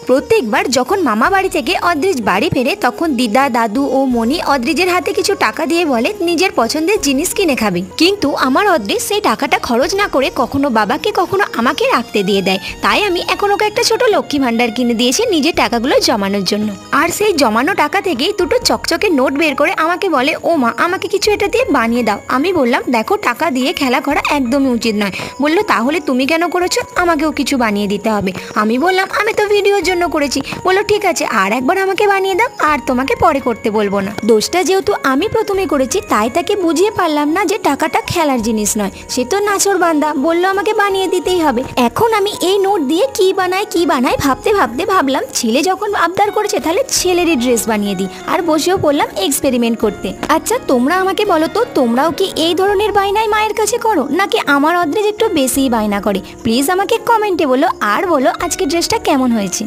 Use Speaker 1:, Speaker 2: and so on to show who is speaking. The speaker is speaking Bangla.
Speaker 1: প্রত্যেকবার যখন মামা বাড়ি থেকে অদ্রিজ বাড়ি ফেরে তখন দিদা, দাদু ও মনি অদ্রিজের হাতে কিছু টাকা দিয়ে বলে নিজের পছন্দের জিনিস কিনে খাবে। কিন্তু আমার অদ্রিজ সেই টাকাটা খরচ না করে কখনো বাবাকে কখনো আমাকে রাখতে দিয়ে দেয়। তাই আমি এখন ওকে একটা ছোট লক্ষ্মী ভান্ডার কিনে দিয়েছি নিজের টাকাগুলো জমানোর জন্য। আর সেই জমানো টাকা থেকেই দুটো চকচকে নোট বের করে আমাকে বলে, ও মা আমাকে কিছু এটা দিয়ে বানিয়ে দাও। আমি বললাম দেখো টাকা দিয়ে খেলা করা একদমই উচিত নয়। বললো তাহলে তুমি কেন করেছো, আমাকেও কিছু বানিয়ে দিতে হবে। আমি বললাম আমি তো ভিডিওর জন্য করেছি। বললো ঠিক আছে আর একবার আমাকে বানিয়ে দাও, আর তোমাকে পরে করতে বলবো না। দোষটা যেহেতু আমি প্রথমে করেছি তাই তাকে বুঝিয়ে পারলাম না যে টাকাটা খেলার জিনিস নয়। সে তো নাছোড় বান্দা, বললো আমাকে বানিয়ে দিতেই হবে। এখন আমি এই নোট দিয়ে কি বানাই ভাবতে ভাবতে ভাবলাম ছেলে যখন আবদার করেছে তাহলে ছেলেরই ড্রেস বানিয়ে দিই। আর বসেও পড়লাম এক্সপেরিমেন্ট করতে। আচ্ছা তোমরা আমাকে বলো তো, তোমরাও কি এই ধরনের বায়নাই মায়ের কাছে করো, নাকি আমার অদ্রিজ একটু বেশিই বায়না করে? প্লিজ আমাকে কমেন্টে বলো, আর বলো আজকে ড্রেসটা কেমন হয়েছে।